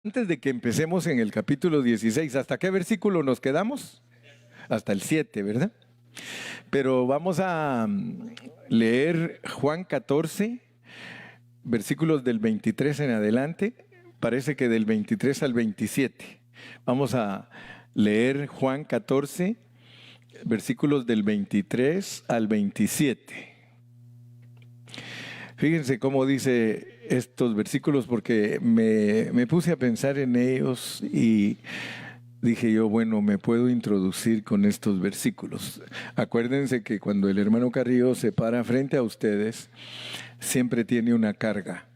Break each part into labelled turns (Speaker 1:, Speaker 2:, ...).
Speaker 1: Antes de que empecemos en el capítulo 16, ¿hasta qué versículo nos quedamos? Hasta el 7, ¿verdad? Pero vamos a leer Juan 14, versículos del 23 en adelante. Parece que del 23 al 27. Vamos a leer Juan 14, versículos del 23 al 27. Fíjense cómo dice estos versículos, porque me puse a pensar en ellos y dije yo, bueno, me puedo introducir con estos versículos. Acuérdense que cuando el hermano Carrillo se para frente a ustedes, siempre tiene una carga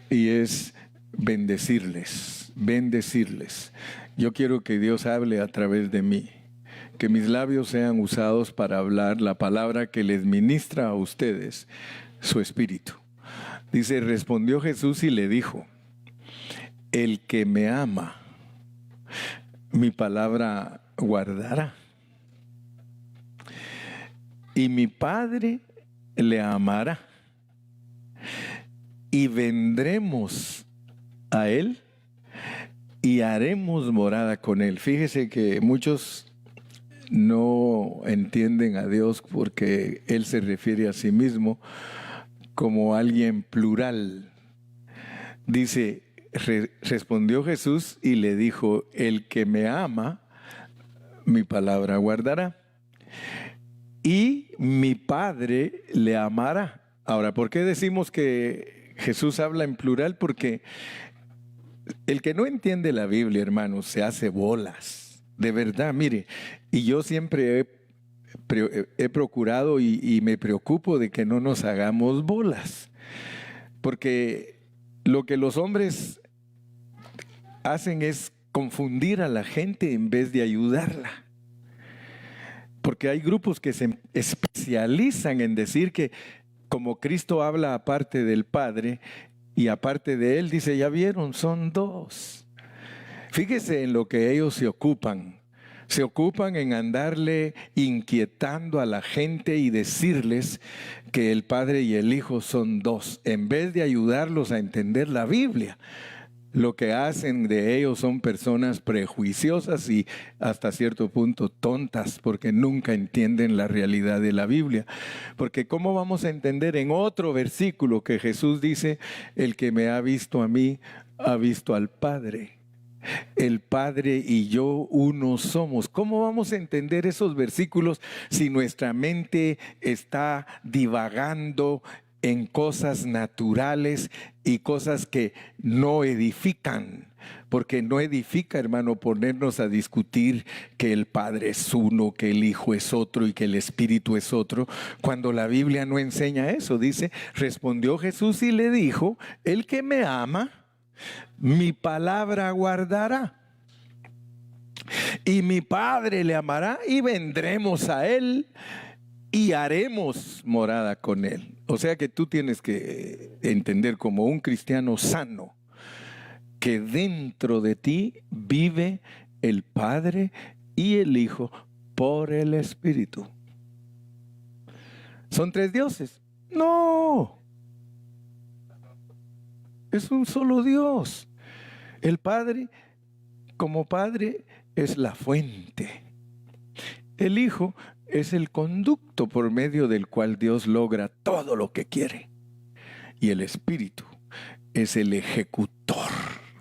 Speaker 1: y es bendecirles, bendecirles. Yo quiero que Dios hable a través de mí, que mis labios sean usados para hablar la palabra que les ministra a ustedes su espíritu. Dice, respondió Jesús y le dijo, el que me ama, mi palabra guardará. Y mi Padre le amará. Y vendremos a él y haremos morada con él. Fíjese que muchos no entienden a Dios porque él se refiere a sí mismo como alguien plural. Dice, respondió Jesús y le dijo, el que me ama, mi palabra guardará. Y mi Padre le amará. Ahora, ¿por qué decimos que Jesús habla en plural? Porque el que no entiende la Biblia, hermanos, se hace bolas. De verdad, mire, y yo siempre he procurado y me preocupo de que no nos hagamos bolas. Porque lo que los hombres hacen es confundir a la gente en vez de ayudarla. Porque hay grupos que se especializan en decir que como Cristo habla aparte del Padre y aparte de Él, dice, ya vieron, son dos. Fíjese en lo que ellos se ocupan. Se ocupan en andarle inquietando a la gente y decirles que el Padre y el Hijo son dos, en vez de ayudarlos a entender la Biblia. Lo que hacen de ellos son personas prejuiciosas y hasta cierto punto tontas, porque nunca entienden la realidad de la Biblia. Porque ¿cómo vamos a entender en otro versículo que Jesús dice, el que me ha visto a mí, ha visto al Padre? El Padre y yo uno somos. ¿Cómo vamos a entender esos versículos si nuestra mente está divagando en cosas naturales y cosas que no edifican? Porque no edifica, hermano, ponernos a discutir que el Padre es uno, que el Hijo es otro y que el Espíritu es otro, cuando la Biblia no enseña eso. Dice, respondió Jesús y le dijo, el que me ama, mi palabra guardará. Y mi Padre le amará y vendremos a él y haremos morada con él. O sea que tú tienes que entender como un cristiano sano que dentro de ti vive el Padre y el Hijo por el Espíritu. ¿Son tres dioses? No. Es un solo Dios. El Padre, como Padre, es la fuente. El Hijo es el conducto por medio del cual Dios logra todo lo que quiere. Y el Espíritu es el ejecutor.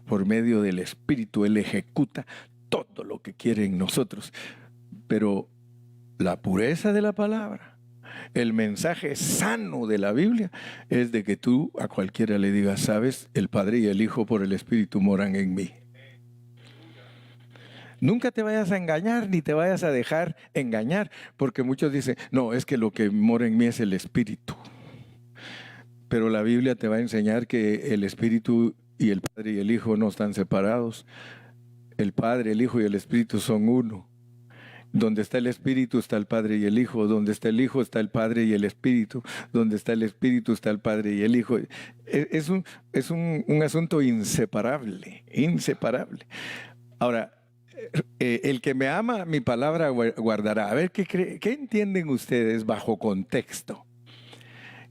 Speaker 1: Por medio del Espíritu, Él ejecuta todo lo que quiere en nosotros. Pero la pureza de la palabra, el mensaje sano de la Biblia es de que tú a cualquiera le digas, sabes, el Padre y el Hijo por el Espíritu moran en mí. Nunca te vayas a engañar ni te vayas a dejar engañar, porque muchos dicen, no, es que lo que mora en mí es el Espíritu. Pero la Biblia te va a enseñar que el Espíritu y el Padre y el Hijo no están separados. El Padre, el Hijo y el Espíritu son uno. Donde está el Espíritu está el Padre y el Hijo. Donde está el Hijo está el Padre y el Espíritu. Donde está el Espíritu está el Padre y el Hijo. Es un asunto inseparable, inseparable. Ahora, el que me ama, mi palabra guardará. A ver, ¿qué entienden ustedes bajo contexto?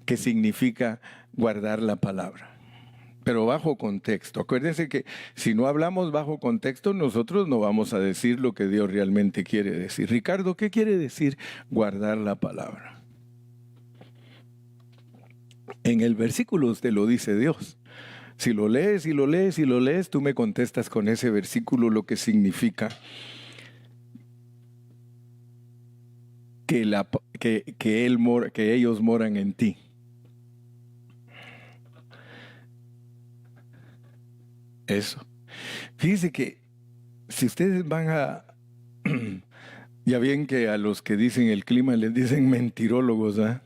Speaker 1: ¿Qué significa guardar la palabra? pero bajo contexto. Acuérdense que si no hablamos bajo contexto, nosotros no vamos a decir lo que Dios realmente quiere decir. Ricardo, ¿qué quiere decir guardar la palabra? En el versículo usted lo dice Dios. Si lo lees y lo lees y lo lees, tú me contestas con ese versículo lo que significa que ellos moran en ti. Eso. Fíjese que si ustedes van a... ya bien que a los que dicen el clima les dicen mentirólogos, ¿eh?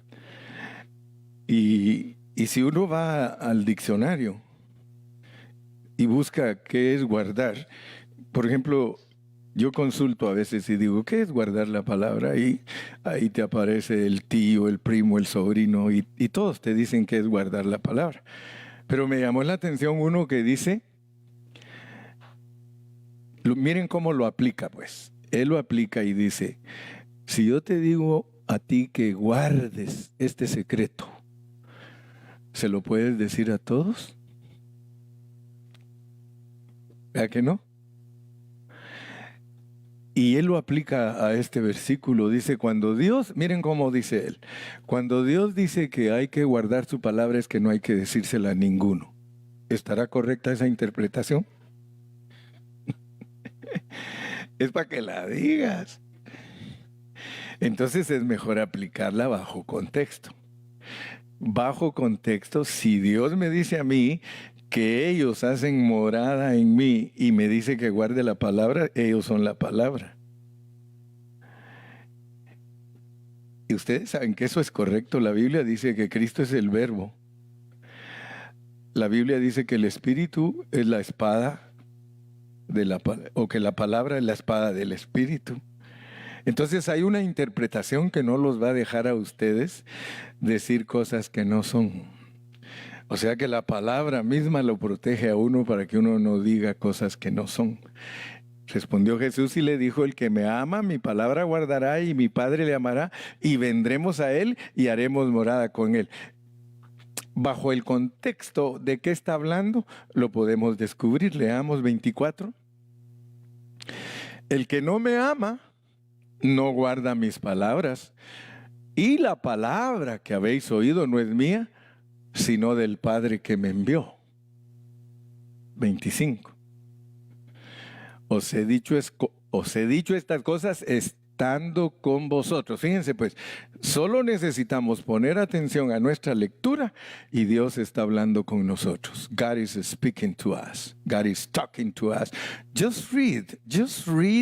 Speaker 1: Y si uno va al diccionario y busca qué es guardar, por ejemplo, yo consulto a veces y digo, ¿qué es guardar la palabra? Y ahí te aparece el tío, el primo, el sobrino, y todos te dicen qué es guardar la palabra. Pero me llamó la atención uno que dice, miren cómo lo aplica, pues. Él lo aplica y dice, si yo te digo a ti que guardes este secreto, ¿se lo puedes decir a todos? ¿Verdad que no? Y él lo aplica a este versículo. Dice, cuando Dios, miren cómo dice él, cuando Dios dice que hay que guardar su palabra es que no hay que decírsela a ninguno. ¿Estará correcta esa interpretación? Es para que la digas. Entonces es mejor aplicarla bajo contexto. Bajo contexto, si Dios me dice a mí que ellos hacen morada en mí y me dice que guarde la palabra, ellos son la palabra. Y ustedes saben que eso es correcto. La Biblia dice que Cristo es el verbo. La Biblia dice que el Espíritu es la espada o que la palabra es la espada del Espíritu. Entonces hay una interpretación que no los va a dejar a ustedes decir cosas que no son. O sea que la palabra misma lo protege a uno para que uno no diga cosas que no son. Respondió Jesús y le dijo, el que me ama, mi palabra guardará y mi Padre le amará y vendremos a él y haremos morada con él. Bajo el contexto de qué está hablando, lo podemos descubrir. Leamos 24. El que no me ama, no guarda mis palabras, y la palabra que habéis oído no es mía, sino del Padre que me envió. 25. Os he dicho estas cosas estando con vosotros. Fíjense pues, solo necesitamos poner atención a nuestra lectura y Dios está hablando con nosotros. God is speaking to us. God is talking to us. Just read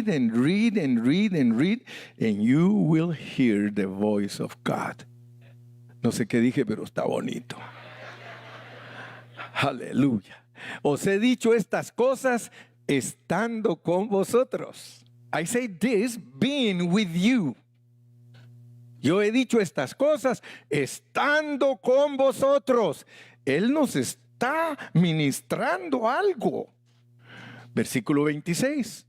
Speaker 1: and read and read and read, and you will hear the voice of God. No sé qué dije, pero está bonito. Aleluya. Os he dicho estas cosas estando con vosotros. I say this being with you. Yo he dicho estas cosas estando con vosotros. Él nos está ministrando algo. Versículo 26.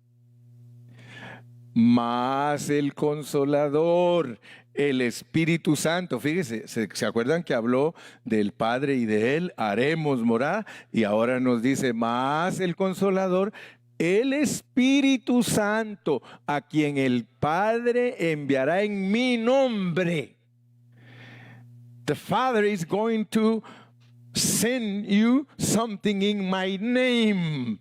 Speaker 1: Mas el Consolador, el Espíritu Santo, fíjese, ¿se acuerdan que habló del Padre y de Él? Haremos morada, y ahora nos dice, más el Consolador, el Espíritu Santo, a quien el Padre enviará en mi nombre. The Father is going to send you something in my name.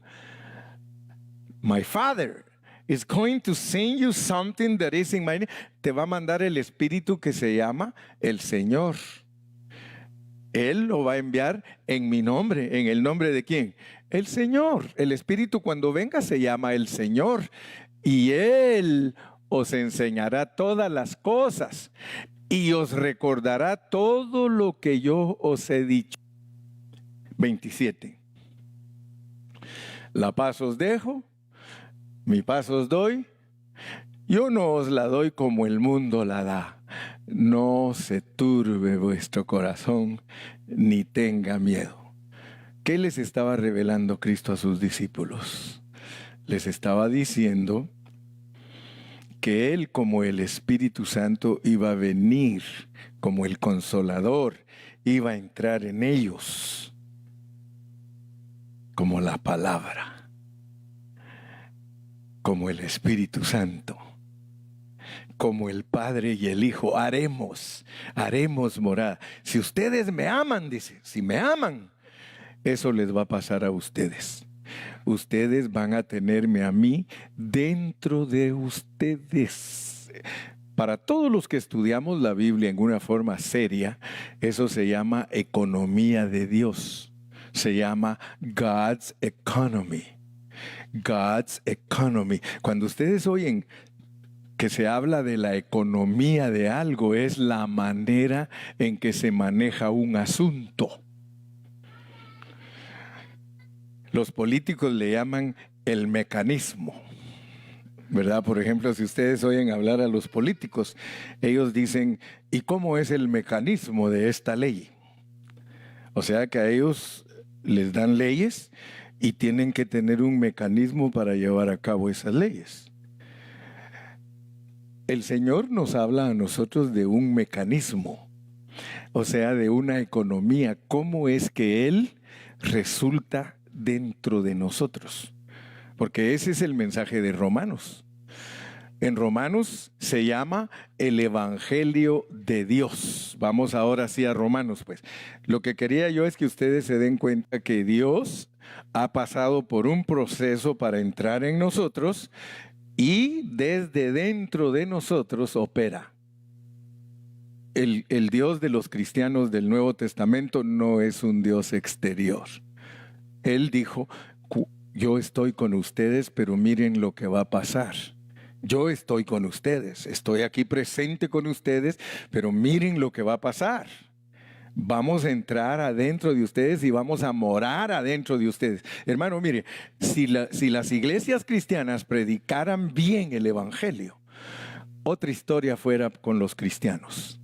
Speaker 1: My Father is going to send you something that is in my name. Te va a mandar el Espíritu que se llama el Señor. Él lo va a enviar en mi nombre. ¿En el nombre de quién? El Señor. El Espíritu cuando venga se llama el Señor. Y Él os enseñará todas las cosas y os recordará todo lo que yo os he dicho. 27. La paz os dejo, mi paz os doy. Yo no os la doy como el mundo la da. No se turbe vuestro corazón, ni tenga miedo. ¿Qué les estaba revelando Cristo a sus discípulos? Les estaba diciendo que Él, como el Espíritu Santo, iba a venir como el Consolador, iba a entrar en ellos. como la palabra, como el Espíritu Santo, como el Padre y el Hijo. Haremos morada. Si ustedes me aman, dice, si me aman, eso les va a pasar a ustedes. Ustedes van a tenerme a mí dentro de ustedes. Para todos los que estudiamos la Biblia en una forma seria, eso se llama economía de Dios. Se llama God's economy. God's economy. Cuando ustedes oyen que se habla de la economía de algo, es la manera en que se maneja un asunto. Los políticos le llaman el mecanismo, ¿verdad? Por ejemplo, si ustedes oyen hablar a los políticos, ellos dicen, ¿y cómo es el mecanismo de esta ley? O sea que a ellos les dan leyes y tienen que tener un mecanismo para llevar a cabo esas leyes. El Señor nos habla a nosotros de un mecanismo, o sea, de una economía. ¿Cómo es que Él resulta dentro de nosotros? Porque ese es el mensaje de Romanos. En Romanos se llama el Evangelio de Dios. Vamos ahora sí a Romanos, pues. Lo que quería yo es que ustedes se den cuenta que Dios ha pasado por un proceso para entrar en nosotros y desde dentro de nosotros opera. El Dios de los cristianos del Nuevo Testamento no es un Dios exterior. Él dijo, yo estoy con ustedes, pero miren lo que va a pasar. Yo estoy con ustedes, estoy aquí presente con ustedes, pero miren lo que va a pasar. Vamos a entrar adentro de ustedes y vamos a morar adentro de ustedes. Hermano, mire, si las iglesias cristianas predicaran bien el Evangelio, otra historia fuera con los cristianos.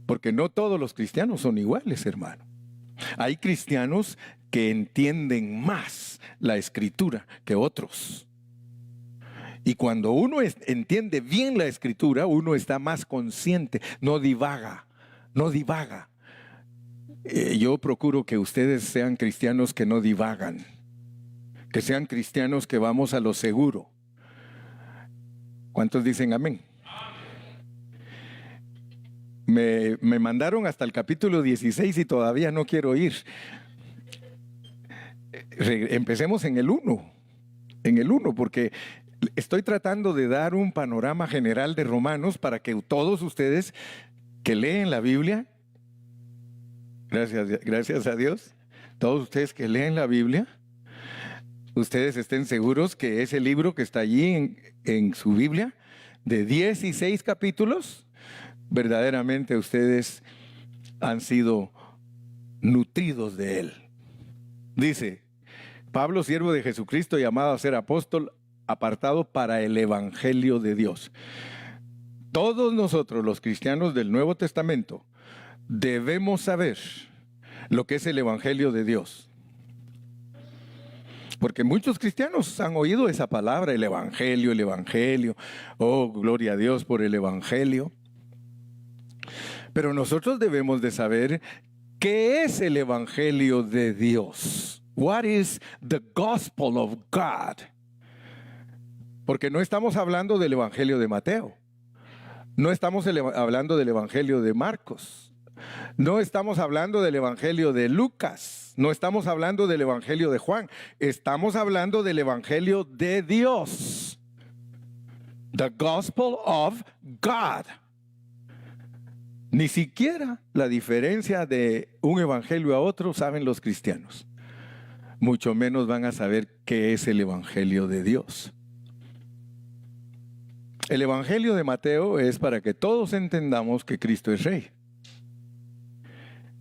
Speaker 1: Porque no todos los cristianos son iguales, hermano. Hay cristianos que entienden más la Escritura que otros. Y cuando uno entiende bien la Escritura, uno está más consciente, no divaga. Yo procuro que ustedes sean cristianos que no divagan, que sean cristianos que vamos a lo seguro. ¿Cuántos dicen amén? Me mandaron hasta el capítulo 16 y todavía no quiero ir. Empecemos en el 1, porque estoy tratando de dar un panorama general de Romanos para que todos ustedes que leen la Biblia, gracias a Dios, todos ustedes que leen la Biblia, ustedes estén seguros que ese libro que está allí en su Biblia, de 16 capítulos, verdaderamente ustedes han sido nutridos de él. Dice, Pablo, siervo de Jesucristo, llamado a ser apóstol, apartado para el Evangelio de Dios. Todos nosotros, los cristianos del Nuevo Testamento, debemos saber lo que es el Evangelio de Dios. Porque muchos cristianos han oído esa palabra, el Evangelio. Oh, gloria a Dios por el Evangelio. Pero nosotros debemos de saber qué es el Evangelio de Dios. What is the gospel of God? Porque no estamos hablando del Evangelio de Mateo. No estamos hablando del Evangelio de Marcos. No estamos hablando del Evangelio de Lucas. No estamos hablando del Evangelio de Juan. Estamos hablando del Evangelio de Dios. The gospel of God. Ni siquiera la diferencia de un evangelio a otro saben los cristianos. Mucho menos van a saber qué es el Evangelio de Dios. El Evangelio de Mateo es para que todos entendamos que Cristo es Rey.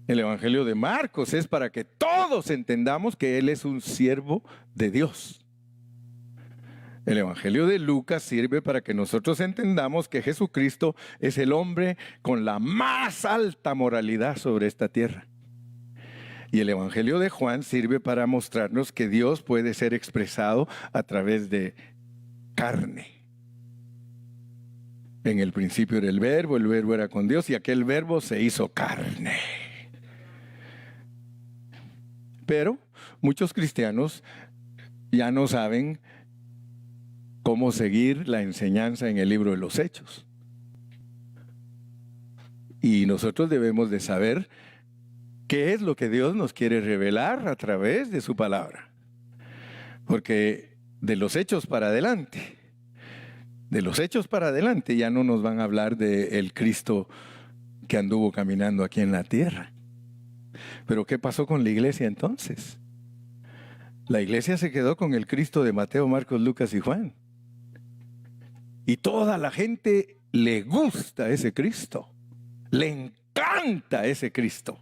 Speaker 1: El Evangelio de Marcos es para que todos entendamos que Él es un siervo de Dios. El Evangelio de Lucas sirve para que nosotros entendamos que Jesucristo es el hombre con la más alta moralidad sobre esta tierra. Y el Evangelio de Juan sirve para mostrarnos que Dios puede ser expresado a través de carne. En el principio era el verbo era con Dios y aquel verbo se hizo carne. Pero muchos cristianos ya no saben cómo seguir la enseñanza en el libro de los Hechos. Y nosotros debemos de saber qué es lo que Dios nos quiere revelar a través de su palabra. Porque de los Hechos para adelante, ya no nos van a hablar del Cristo que anduvo caminando aquí en la tierra. Pero ¿qué pasó con la iglesia entonces? La iglesia se quedó con el Cristo de Mateo, Marcos, Lucas y Juan. Y toda la gente le gusta ese Cristo. Le encanta ese Cristo.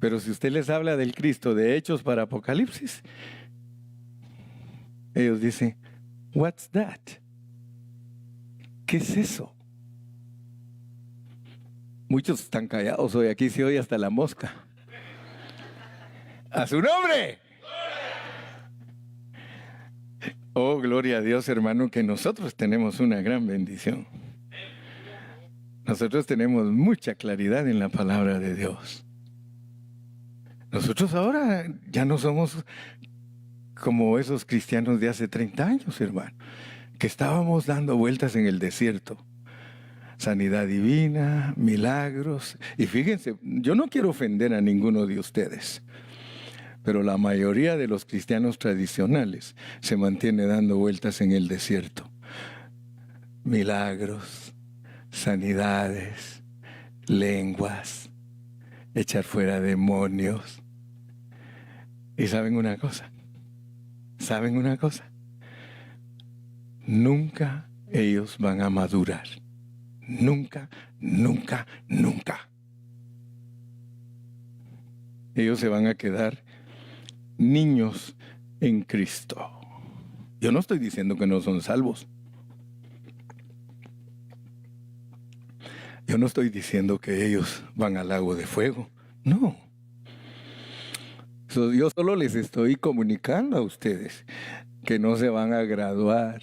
Speaker 1: Pero si usted les habla del Cristo de Hechos para Apocalipsis, ellos dicen, "What's that?" ¿Qué es eso? Muchos están callados hoy, aquí se oye hasta la mosca. ¡A su nombre! Oh, gloria a Dios, hermano, que nosotros tenemos una gran bendición. Nosotros tenemos mucha claridad en la palabra de Dios. Nosotros ahora ya no somos como esos cristianos de hace 30 años, hermano, que estábamos dando vueltas en el desierto. Sanidad divina, milagros. Y fíjense, yo no quiero ofender a ninguno de ustedes, pero la mayoría de los cristianos tradicionales se mantiene dando vueltas en el desierto. Milagros, sanidades, lenguas, echar fuera demonios. ¿Y saben una cosa? Nunca ellos van a madurar. Nunca. Ellos se van a quedar niños en Cristo. Yo no estoy diciendo que no son salvos. Yo no estoy diciendo que ellos van al lago de fuego. No. Yo solo les estoy comunicando a ustedes que no se van a graduar.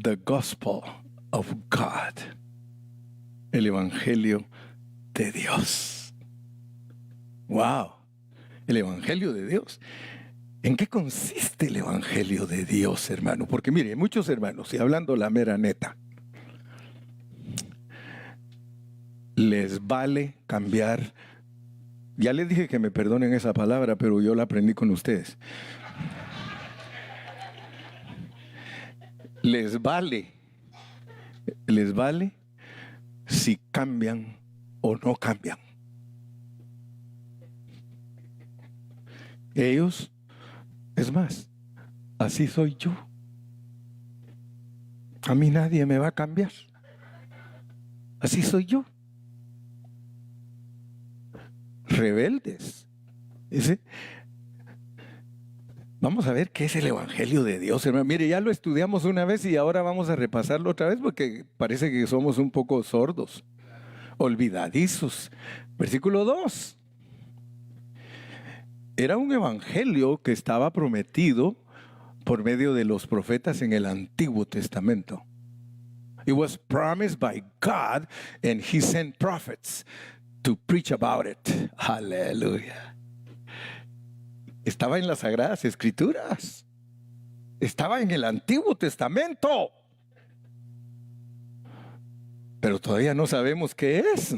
Speaker 1: The Gospel of God. El Evangelio de Dios. ¡Wow! El Evangelio de Dios. ¿En qué consiste el Evangelio de Dios, hermano? Porque mire, muchos hermanos, y hablando la mera neta, les vale cambiar. Ya les dije que me perdonen esa palabra, pero yo la aprendí con ustedes. Les vale si cambian o no cambian. Ellos, es más, así soy yo. A mí nadie me va a cambiar. Así soy yo. Rebeldes. ¿Sí? Vamos a ver qué es el Evangelio de Dios, hermano. Mire, ya lo estudiamos una vez y ahora vamos a repasarlo otra vez porque parece que somos un poco sordos, olvidadizos. Versículo 2. Era un evangelio que estaba prometido por medio de los profetas en el Antiguo Testamento. It was promised by God and He sent prophets to preach about it. Aleluya. Estaba en las Sagradas Escrituras. Estaba en el Antiguo Testamento. Pero todavía no sabemos qué es.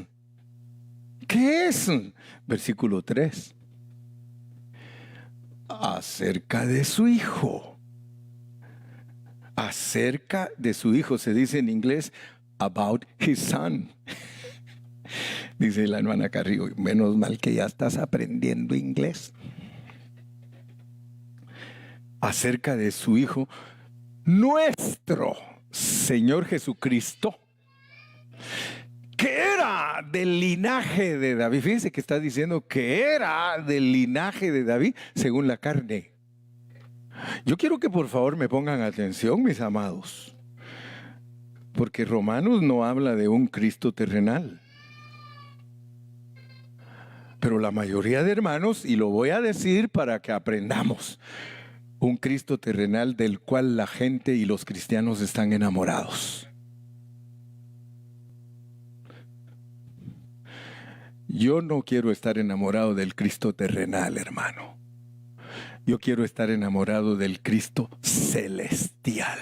Speaker 1: ¿Qué es? Versículo 3. Acerca de su Hijo. Acerca de su Hijo. Se dice en inglés, about His Son. Dice la hermana Carrillo, menos mal que ya estás aprendiendo inglés. Acerca de su Hijo, nuestro Señor Jesucristo, que era del linaje de David. Fíjense que está diciendo que era del linaje de David según la carne. Yo quiero que por favor me pongan atención, mis amados, porque Romanos no habla de un Cristo terrenal. Pero la mayoría de hermanos, y lo voy a decir para que aprendamos, un Cristo terrenal del cual la gente y los cristianos están enamorados. Yo no quiero estar enamorado del Cristo terrenal, hermano. Yo quiero estar enamorado del Cristo celestial,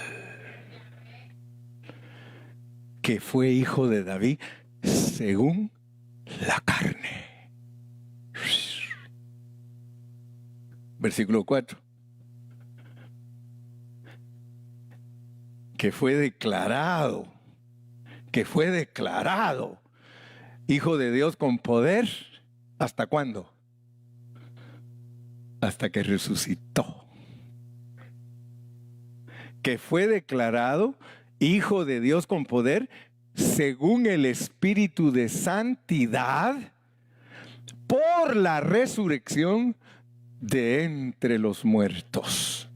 Speaker 1: que fue hijo de David según la carne. Versículo 4. Que fue declarado hijo de Dios con poder. ¿Hasta cuándo? Hasta que resucitó. Que fue declarado hijo de Dios con poder según el Espíritu de santidad por la resurrección de entre los muertos.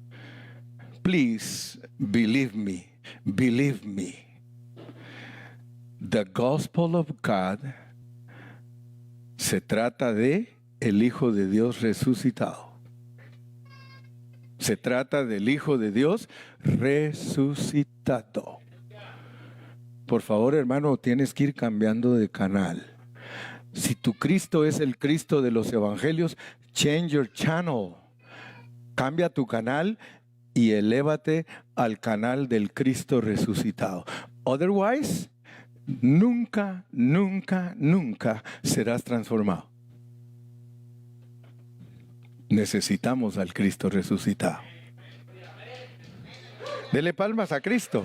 Speaker 1: Please believe me. Believe me. The gospel of God se trata de el Hijo de Dios resucitado. Se trata del Hijo de Dios resucitado. Por favor, hermano, tienes que ir cambiando de canal. Si tu Cristo es el Cristo de los evangelios, change your channel. Cambia tu canal y elévate al canal del Cristo resucitado. Otherwise, nunca, nunca, nunca serás transformado. Necesitamos al Cristo resucitado. Dele palmas a Cristo.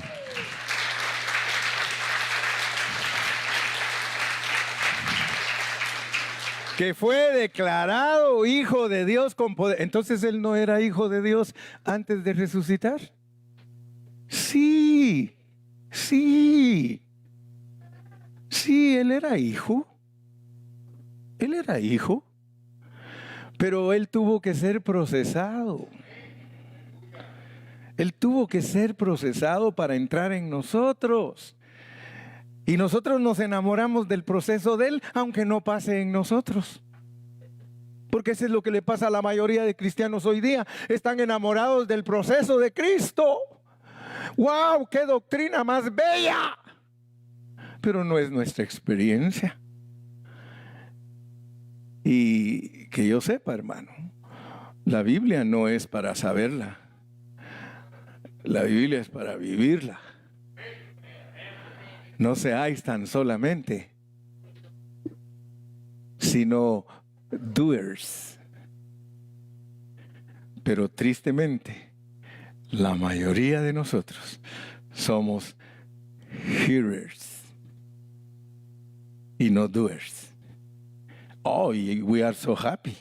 Speaker 1: Que fue declarado hijo de Dios con poder. Entonces él no era hijo de Dios antes de resucitar. Sí, él era hijo. Él era hijo. Pero él tuvo que ser procesado. Él tuvo que ser procesado para entrar en nosotros. Y nosotros nos enamoramos del proceso de él, aunque no pase en nosotros. Porque eso es lo que le pasa a la mayoría de cristianos hoy día. Están enamorados del proceso de Cristo. ¡Wow! ¡Qué doctrina más bella! Pero no es nuestra experiencia. Y que yo sepa, hermano, la Biblia no es para saberla. La Biblia es para vivirla. No seáis tan solamente, sino doers. Pero tristemente, la mayoría de nosotros somos hearers y no doers. Oh, y we are so happy.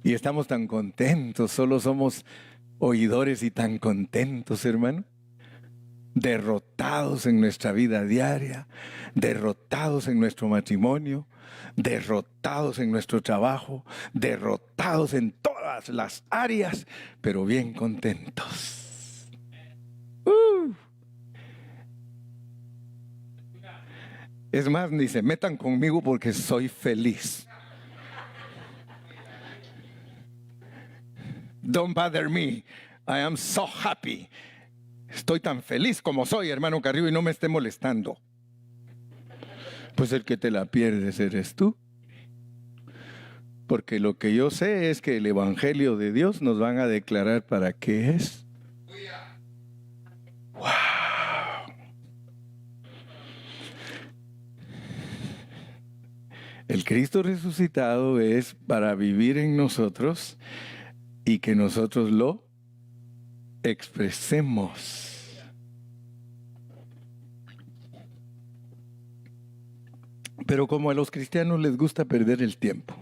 Speaker 1: Y estamos tan contentos, solo somos oidores y tan contentos, hermano. Derrotados en nuestra vida diaria, derrotados en nuestro matrimonio, derrotados en nuestro trabajo, derrotados en todas las áreas, pero bien contentos. Es más, ni se metan conmigo porque soy feliz. Don't bother me. I am so happy. Estoy tan feliz como soy, hermano Carrillo, y no me esté molestando. Pues el que te la pierdes eres tú. Porque lo que yo sé es que el Evangelio de Dios nos van a declarar para qué es. ¡Wow! El Cristo resucitado es para vivir en nosotros y que nosotros lo expresemos. Pero como a los cristianos les gusta perder el tiempo,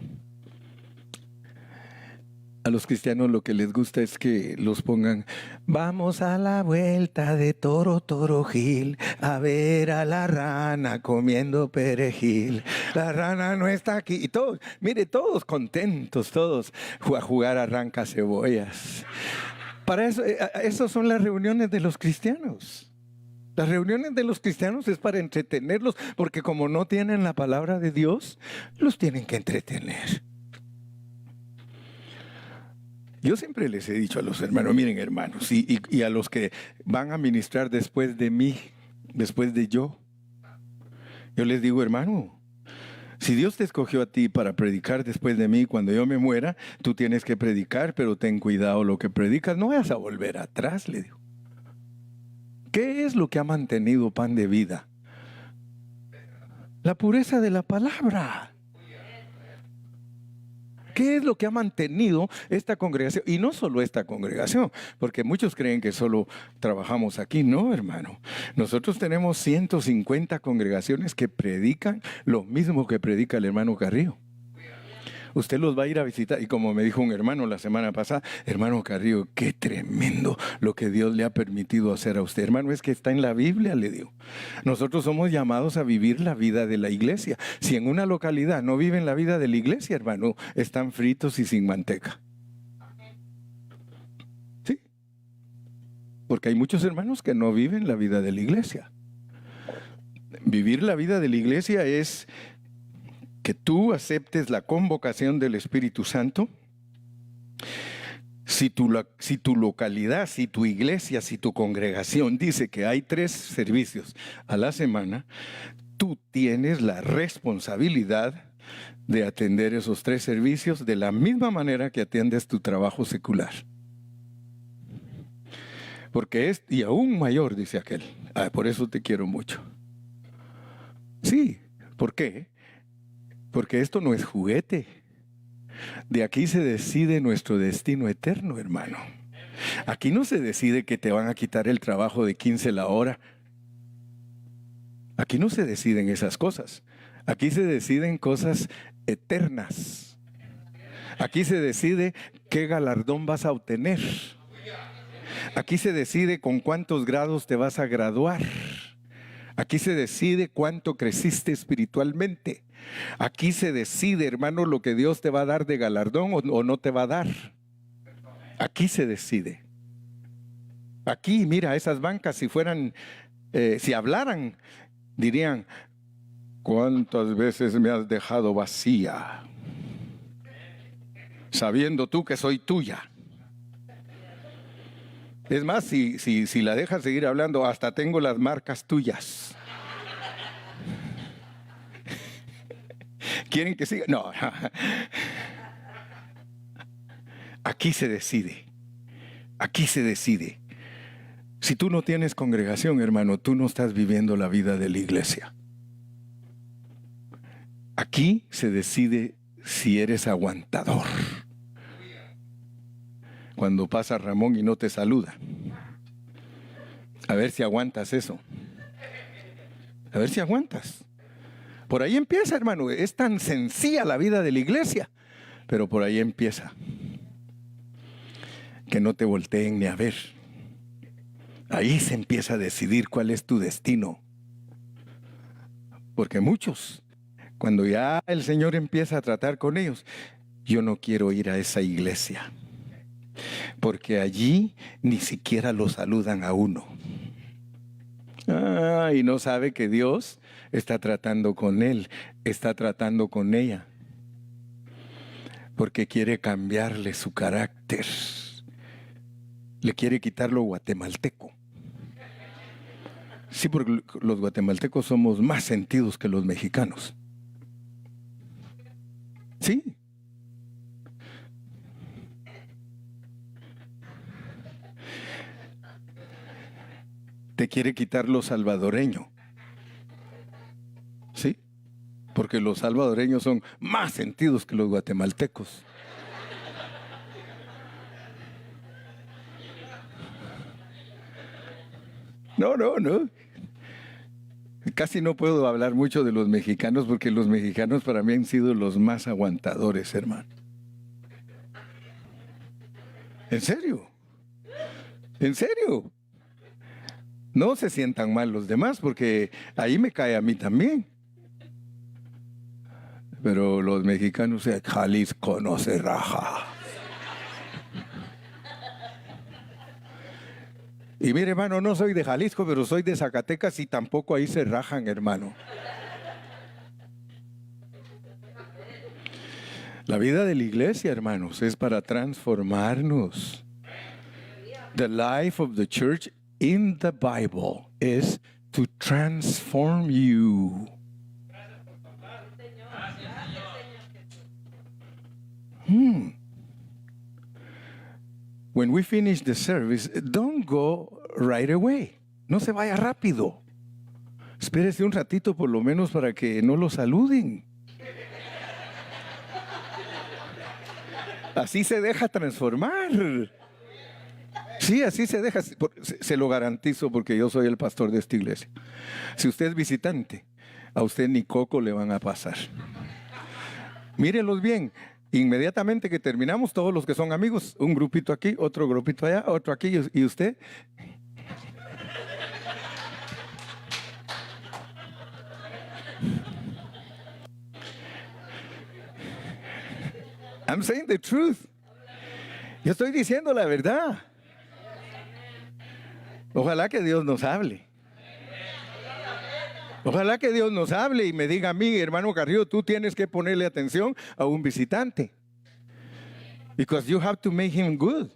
Speaker 1: a los cristianos lo que les gusta es que los pongan, vamos a la vuelta de Toro Gil, a ver a la rana comiendo perejil, la rana no está aquí, y todos, mire, todos contentos, todos a jugar arranca cebollas. Para eso, esas son las reuniones de los cristianos. Las reuniones de los cristianos es para entretenerlos, porque como no tienen la palabra de Dios, los tienen que entretener. Yo siempre les he dicho a los hermanos, miren hermanos, y a los que van a ministrar después de mí, después de yo les digo, hermano, Si Dios te escogió a ti para predicar después de mí, cuando yo me muera, tú tienes que predicar, pero ten cuidado lo que predicas. No vayas a volver atrás, le digo. ¿Qué es lo que ha mantenido Pan de Vida? La pureza de la palabra. ¿Qué es lo que ha mantenido esta congregación? Y no solo esta congregación, porque muchos creen que solo trabajamos aquí. No, hermano. Nosotros tenemos 150 congregaciones que predican lo mismo que predica el hermano Carrillo. Usted los va a ir a visitar, y como me dijo un hermano la semana pasada, hermano Carrillo, qué tremendo lo que Dios le ha permitido hacer a usted. Hermano, es que está en la Biblia, le digo. Nosotros somos llamados a vivir la vida de la iglesia. Si en una localidad no viven la vida de la iglesia, hermano, están fritos y sin manteca. Sí. Porque hay muchos hermanos que no viven la vida de la iglesia. Vivir la vida de la iglesia es que tú aceptes la convocación del Espíritu Santo. Si tu localidad, si tu iglesia, si tu congregación dice que hay 3 servicios a la semana, tú tienes la responsabilidad de atender esos 3 servicios de la misma manera que atiendes tu trabajo secular. Porque es, y aún mayor, dice aquel. Por eso te quiero mucho. Sí, ¿por qué? Porque esto no es juguete. De aquí se decide nuestro destino eterno, hermano. Aquí no se decide que te van a quitar el trabajo de 15 la hora. Aquí no se deciden esas cosas. Aquí se deciden cosas eternas. Aquí se decide qué galardón vas a obtener. Aquí se decide con cuántos grados te vas a graduar. Aquí se decide cuánto creciste espiritualmente. Aquí se decide, hermano, lo que Dios te va a dar de galardón o no te va a dar. Aquí se decide. Aquí, mira, esas bancas, si hablaran, dirían, ¿cuántas veces me has dejado vacía? Sabiendo tú que soy tuya. Es más, si la dejas seguir hablando, hasta tengo las marcas tuyas. ¿Quieren que siga? No. Aquí se decide. Aquí se decide. Si tú no tienes congregación, hermano, tú no estás viviendo la vida de la iglesia. Aquí se decide si eres aguantador. Cuando pasa Ramón y no te saluda. A ver si aguantas eso. A ver si aguantas. Por ahí empieza, hermano. Es tan sencilla la vida de la iglesia, pero por ahí empieza. Que no te volteen ni a ver. Ahí se empieza a decidir cuál es tu destino. Porque muchos, cuando ya el Señor empieza a tratar con ellos, yo no quiero ir a esa iglesia. Porque allí ni siquiera lo saludan a uno. Y no sabe que Dios está tratando con él, está tratando con ella. Porque quiere cambiarle su carácter. Le quiere quitar lo guatemalteco. Sí, porque los guatemaltecos somos más sentidos que los mexicanos. Sí. Te quiere quitar lo salvadoreño. ¿Sí? Porque los salvadoreños son más sentidos que los guatemaltecos. No. Casi no puedo hablar mucho de los mexicanos porque los mexicanos para mí han sido los más aguantadores, hermano. ¿En serio? ¿En serio? No se sientan mal los demás porque ahí me cae a mí también. Pero los mexicanos, Jalisco no se raja. Y mire, hermano, no soy de Jalisco, pero soy de Zacatecas y tampoco ahí se rajan, hermano. La vida de la iglesia, hermanos, es para transformarnos. The life of the church in the Bible is to transform you. When we finish the service, don't go right away. No se vaya rápido. Espérese un ratito por lo menos para que no lo saluden. Así se deja transformar. Sí, así se deja. Se lo garantizo porque yo soy el pastor de esta iglesia. Si usted es visitante, a usted ni coco le van a pasar. Mírenlos bien. Inmediatamente que terminamos, todos los que son amigos, un grupito aquí, otro grupito allá, otro aquí, y usted. I'm saying the truth. Yo estoy diciendo la verdad. Ojalá que Dios nos hable. Ojalá que Dios nos hable y me diga a mí, hermano Carrillo, tú tienes que ponerle atención a un visitante. Because you have to make him good.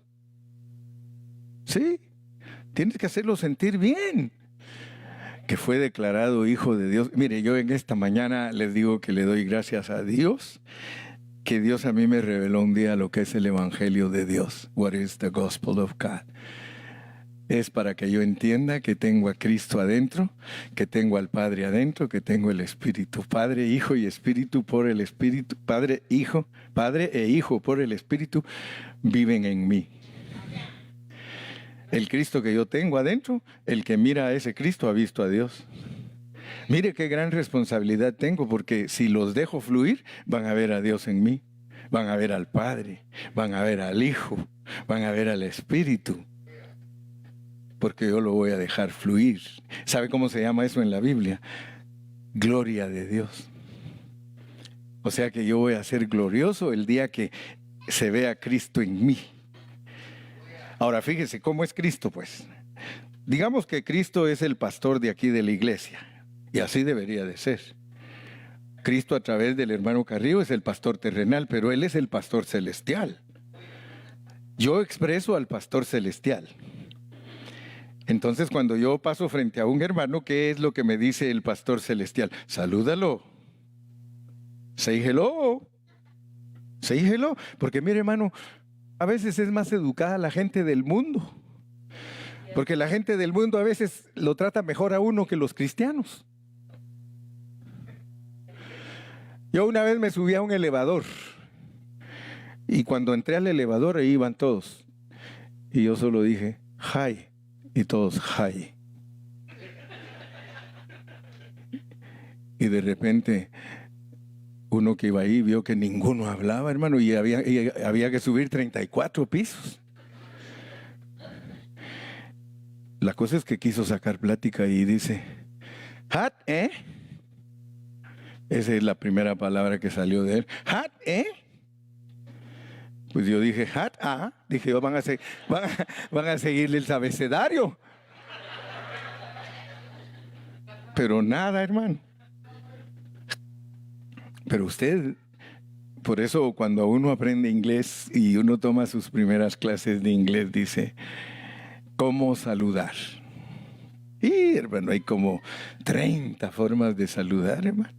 Speaker 1: Sí, tienes que hacerlo sentir bien. Que fue declarado hijo de Dios. Mire, yo en esta mañana les digo que le doy gracias a Dios, que Dios a mí me reveló un día lo que es el Evangelio de Dios. What is the gospel of God? Es para que yo entienda que tengo a Cristo adentro, que tengo al Padre adentro, que tengo el Espíritu. Padre, Hijo y Espíritu por el Espíritu. Padre e Hijo por el Espíritu viven en mí. El Cristo que yo tengo adentro, el que mira a ese Cristo ha visto a Dios. Mire qué gran responsabilidad tengo, porque si los dejo fluir, van a ver a Dios en mí. Van a ver al Padre, van a ver al Hijo, van a ver al Espíritu. Porque yo lo voy a dejar fluir. ¿Sabe cómo se llama eso en la Biblia? Gloria de Dios. O sea que yo voy a ser glorioso el día que se vea Cristo en mí. Ahora fíjese, ¿cómo es Cristo pues? Digamos que Cristo es el pastor de aquí de la iglesia. Y así debería de ser. Cristo a través del hermano Carrillo es el pastor terrenal, pero Él es el pastor celestial. Yo expreso al pastor celestial. Entonces, cuando yo paso frente a un hermano, ¿qué es lo que me dice el pastor celestial? Salúdalo. Say hello. Say hello. Porque mire, hermano, a veces es más educada la gente del mundo. Porque la gente del mundo a veces lo trata mejor a uno que los cristianos. Yo una vez me subí a un elevador. Y cuando entré al elevador, ahí iban todos. Y yo solo dije, hi. Y todos, hi. Y de repente, uno que iba ahí vio que ninguno hablaba, hermano, y había que subir 34 pisos. La cosa es que quiso sacar plática y dice, hat, Esa es la primera palabra que salió de él. Hat, Pues yo dije, hat, dije, van a seguirle el abecedario. Pero nada, hermano. Pero usted, por eso cuando uno aprende inglés y uno toma sus primeras clases de inglés, dice, ¿cómo saludar? Y, hermano, hay como 30 formas de saludar, hermano.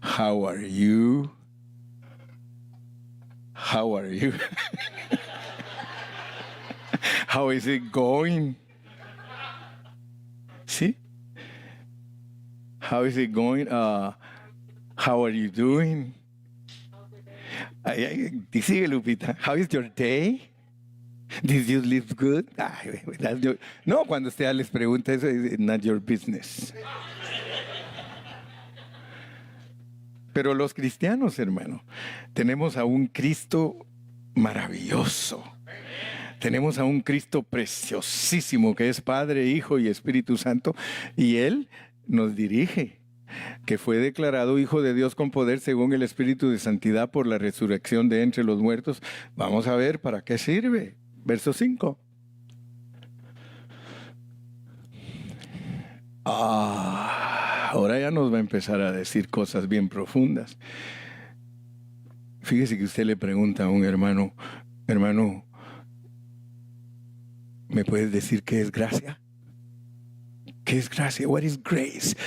Speaker 1: How are you? How are you? How is it going? ¿Sí? How is it going? How are you doing? Sigue, Lupita. How is your day? Did you live good? No, cuando usted les pregunta eso, es not your business. Pero los cristianos, hermano, tenemos a un Cristo maravilloso. Tenemos a un Cristo preciosísimo que es Padre, Hijo y Espíritu Santo. Y Él nos dirige, que fue declarado Hijo de Dios con poder según el Espíritu de Santidad por la resurrección de entre los muertos. Vamos a ver para qué sirve. Verso 5. Ahora ya nos va a empezar a decir cosas bien profundas. Fíjese que usted le pregunta a un hermano, ¿me puedes decir qué es gracia? ¿Qué es gracia? What is grace?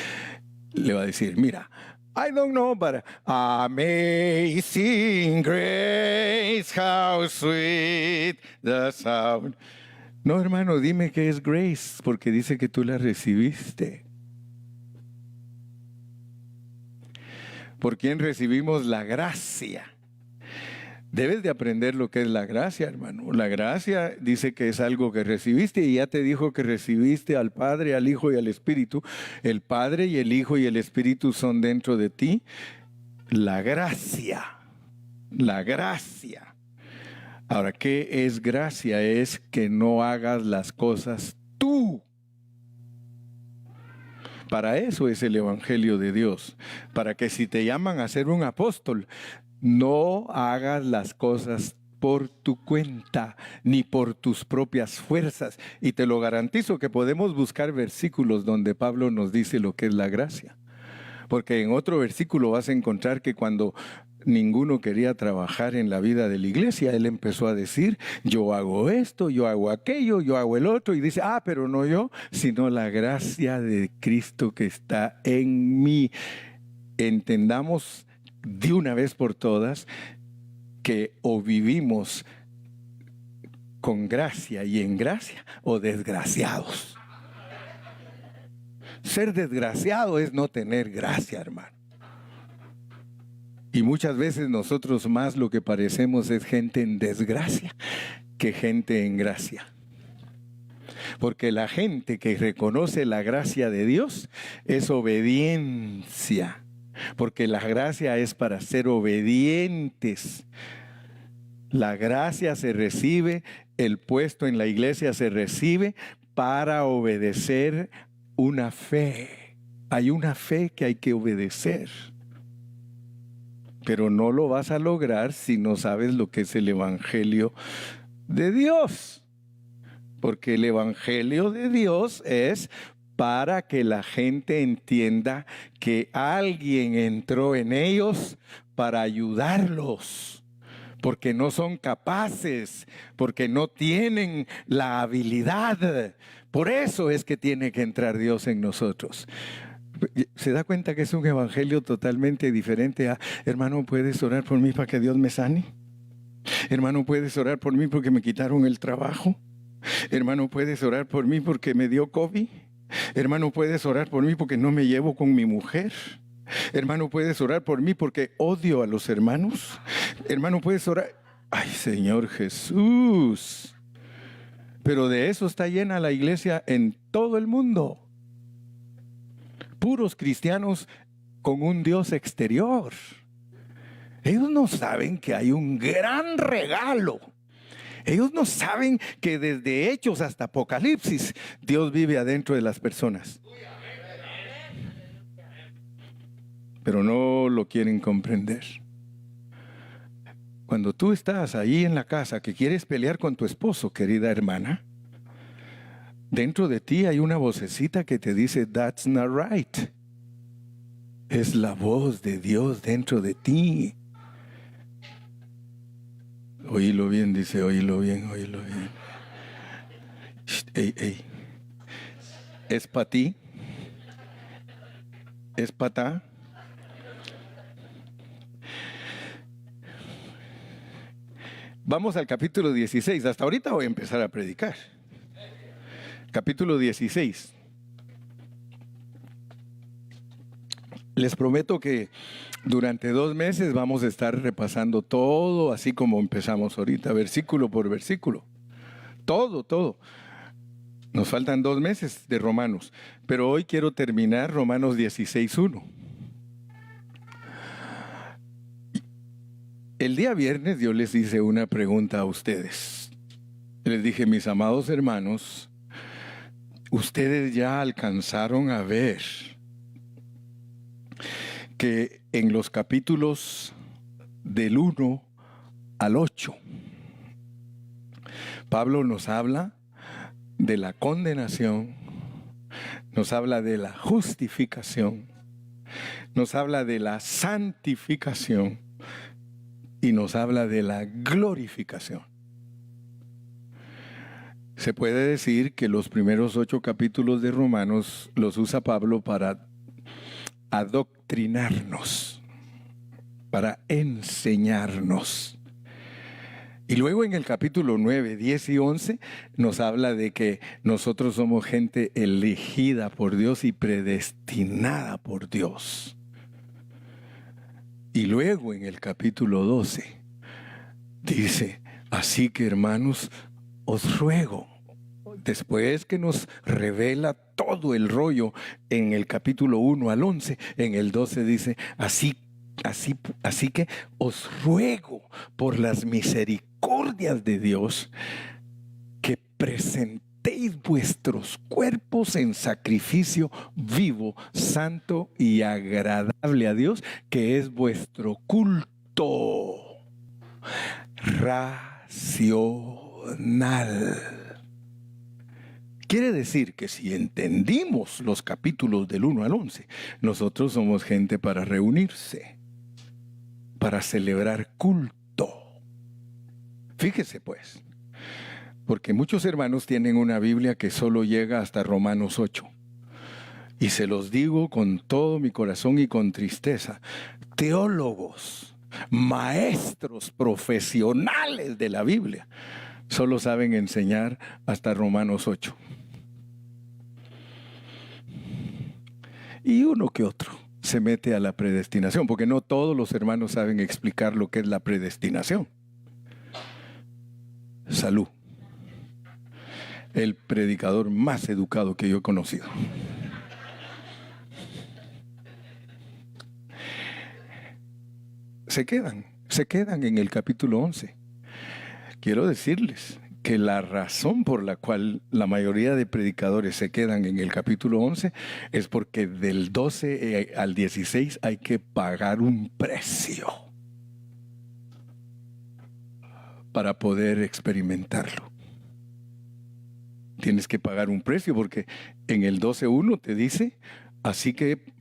Speaker 1: Le va a decir, mira, I don't know, but amazing grace, how sweet the sound. No, hermano, dime qué es grace, porque dice que tú la recibiste. ¿Por quién recibimos la gracia? Debes de aprender lo que es la gracia, hermano. La gracia dice que es algo que recibiste y ya te dijo que recibiste al Padre, al Hijo y al Espíritu. El Padre y el Hijo y el Espíritu son dentro de ti. La gracia. La gracia. Ahora, ¿qué es gracia? Es que no hagas las cosas tú. Para eso es el Evangelio de Dios. Para que si te llaman a ser un apóstol, no hagas las cosas por tu cuenta, ni por tus propias fuerzas. Y te lo garantizo que podemos buscar versículos donde Pablo nos dice lo que es la gracia. Porque en otro versículo vas a encontrar que cuando ninguno quería trabajar en la vida de la iglesia, él empezó a decir, yo hago esto, yo hago aquello, yo hago el otro. Y dice, pero no yo, sino la gracia de Cristo que está en mí. Entendamos de una vez por todas que o vivimos con gracia y en gracia o desgraciados. Ser desgraciado es no tener gracia, hermano. Y muchas veces nosotros más lo que parecemos es gente en desgracia que gente en gracia. Porque la gente que reconoce la gracia de Dios es obediencia. Porque la gracia es para ser obedientes. La gracia se recibe, el puesto en la iglesia se recibe para obedecer una fe. Hay una fe que hay que obedecer. Pero no lo vas a lograr si no sabes lo que es el Evangelio de Dios. Porque el Evangelio de Dios es para que la gente entienda que alguien entró en ellos para ayudarlos, porque no son capaces, porque no tienen la habilidad. Por eso es que tiene que entrar Dios en nosotros. ¿Se da cuenta que es un evangelio totalmente diferente a, hermano, ¿puedes orar por mí para que Dios me sane? Hermano, ¿puedes orar por mí porque me quitaron el trabajo? Hermano, ¿puedes orar por mí porque me dio COVID? Hermano, ¿puedes orar por mí porque no me llevo con mi mujer? Hermano, ¿puedes orar por mí porque odio a los hermanos? Hermano, ¿puedes orar? ¡Ay, Señor Jesús! Pero de eso está llena la iglesia en todo el mundo. Puros cristianos con un Dios exterior. Ellos no saben que hay un gran regalo. Ellos no saben que desde Hechos hasta Apocalipsis Dios vive adentro de las personas. Pero no lo quieren comprender. Cuando tú estás ahí en la casa que quieres pelear con tu esposo, querida hermana, dentro de ti hay una vocecita que te dice, that's not right. Es la voz de Dios dentro de ti. Oílo bien, dice, oílo bien, oílo bien. Ey, ey. ¿Es para ti? ¿Es para ta? Vamos al capítulo 16. Hasta ahorita voy a empezar a predicar. Capítulo 16. Les prometo que durante 2 meses vamos a estar repasando todo, así como empezamos ahorita, versículo por versículo. Todo. Nos faltan 2 meses de Romanos, pero hoy quiero terminar Romanos 16:1. El día viernes yo les hice una pregunta a ustedes. Les dije, mis amados hermanos, ustedes ya alcanzaron a ver que en los capítulos del 1 al 8, Pablo nos habla de la condenación, nos habla de la justificación, nos habla de la santificación y nos habla de la glorificación. Se puede decir que los primeros 8 capítulos de Romanos los usa Pablo para adoctrinarnos, para enseñarnos. Y luego en el capítulo 9, 10 y 11 nos habla de que nosotros somos gente elegida por Dios y predestinada por Dios. Y luego en el capítulo 12 dice, así que hermanos, os ruego, después que nos revela todo el rollo en el capítulo 1 al 11, en el 12 dice, así que os ruego por las misericordias de Dios que presentéis vuestros cuerpos en sacrificio vivo, santo y agradable a Dios, que es vuestro culto racional. Quiere decir que si entendimos los capítulos del 1 al 11, nosotros somos gente para reunirse, para celebrar culto. Fíjese pues, porque muchos hermanos tienen una Biblia que solo llega hasta Romanos 8. Y se los digo con todo mi corazón y con tristeza, teólogos, maestros profesionales de la Biblia, solo saben enseñar hasta Romanos 8. Y uno que otro se mete a la predestinación, porque no todos los hermanos saben explicar lo que es la predestinación. Salud. El predicador más educado que yo he conocido. Se quedan en el capítulo 11. Quiero decirles que la razón por la cual la mayoría de predicadores se quedan en el capítulo 11 es porque del 12 al 16 hay que pagar un precio para poder experimentarlo. Tienes que pagar un precio porque en el 12:1 te dice, así que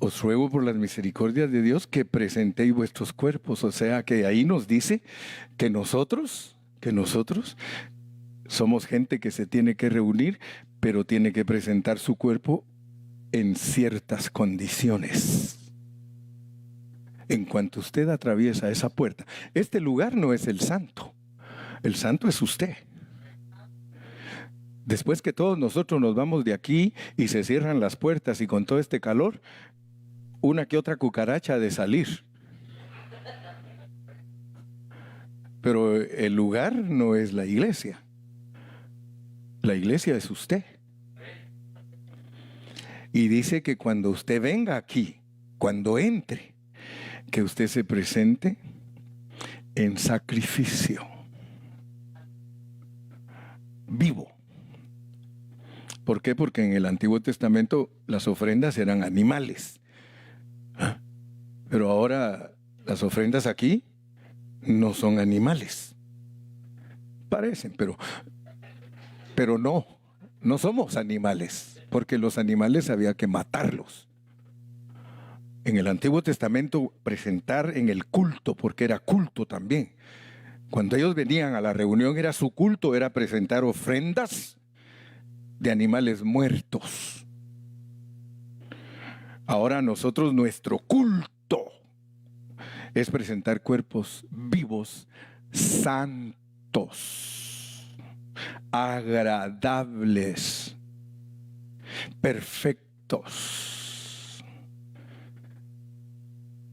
Speaker 1: os ruego por las misericordias de Dios que presentéis vuestros cuerpos. O sea que ahí nos dice que nosotros somos gente que se tiene que reunir, pero tiene que presentar su cuerpo en ciertas condiciones. En cuanto usted atraviesa esa puerta, este lugar no es el santo es usted. Después que todos nosotros nos vamos de aquí y se cierran las puertas y con todo este calor, una que otra cucaracha ha de salir. Pero el lugar no es la iglesia. La iglesia es usted. Y dice que cuando usted venga aquí, cuando entre, que usted se presente en sacrificio vivo. ¿Por qué? Porque en el Antiguo Testamento las ofrendas eran animales. Pero ahora las ofrendas aquí no son animales. Parecen, pero no somos animales, porque los animales había que matarlos. En el Antiguo Testamento presentar en el culto, porque era culto también. Cuando ellos venían a la reunión era su culto, era presentar ofrendas de animales muertos. Ahora nosotros, nuestro culto es presentar cuerpos vivos, santos, agradables, perfectos.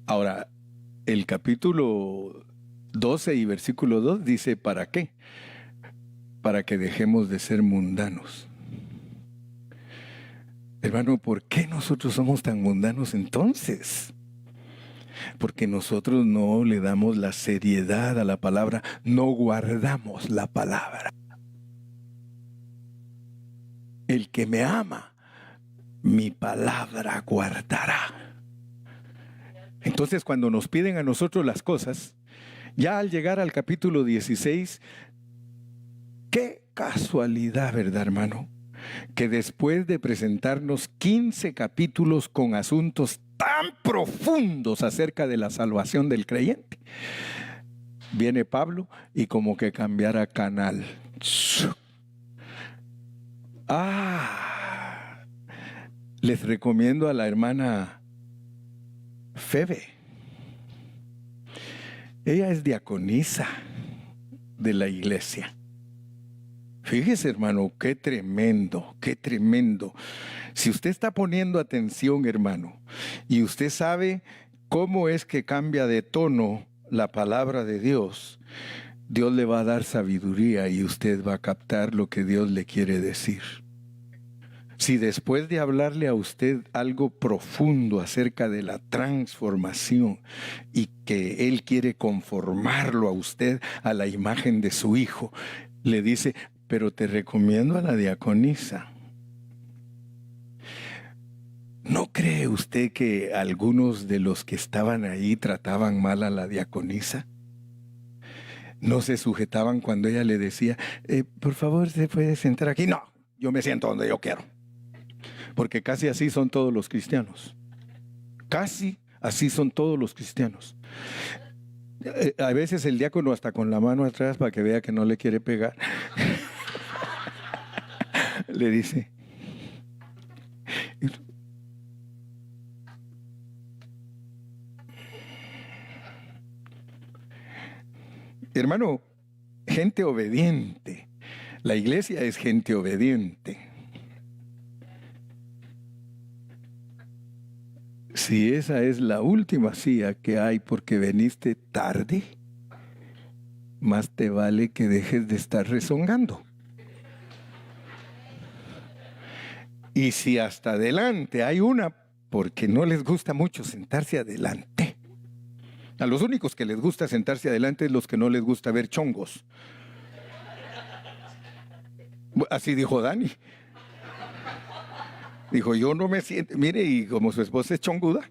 Speaker 1: Ahora, el capítulo 12 y versículo 2 dice, ¿para qué? Para que dejemos de ser mundanos. Hermano, ¿por qué nosotros somos tan mundanos entonces? Porque nosotros no le damos la seriedad a la palabra, no guardamos la palabra. El que me ama, mi palabra guardará. Entonces, cuando nos piden a nosotros las cosas, ya al llegar al capítulo 16, qué casualidad, ¿verdad, hermano? Que después de presentarnos 15 capítulos con asuntos tan profundos acerca de la salvación del creyente, viene Pablo y como que cambiara canal. Les recomiendo a la hermana Febe. Ella es diaconisa de la iglesia. Fíjese, hermano, qué tremendo, qué tremendo. Si usted está poniendo atención, hermano, y usted sabe cómo es que cambia de tono la palabra de Dios, Dios le va a dar sabiduría y usted va a captar lo que Dios le quiere decir. Si después de hablarle a usted algo profundo acerca de la transformación y que Él quiere conformarlo a usted a la imagen de su Hijo, le dice, pero te recomiendo a la diaconisa. ¿No cree usted que algunos de los que estaban ahí trataban mal a la diaconisa? ¿No se sujetaban cuando ella le decía, por favor, ¿se puede sentar aquí? No, yo me siento donde yo quiero. Porque casi así son todos los cristianos. Casi así son todos los cristianos. A veces el diácono hasta con la mano atrás para que vea que no le quiere pegar. Le dice. Hermano, gente obediente. La iglesia es gente obediente. Si esa es la última silla que hay porque veniste tarde, más te vale que dejes de estar rezongando. Y si hasta adelante hay una, porque no les gusta mucho sentarse adelante. A los únicos que les gusta sentarse adelante es los que no les gusta ver chongos. Así dijo Dani. Dijo, yo no me siento, mire, y como su esposa es chonguda,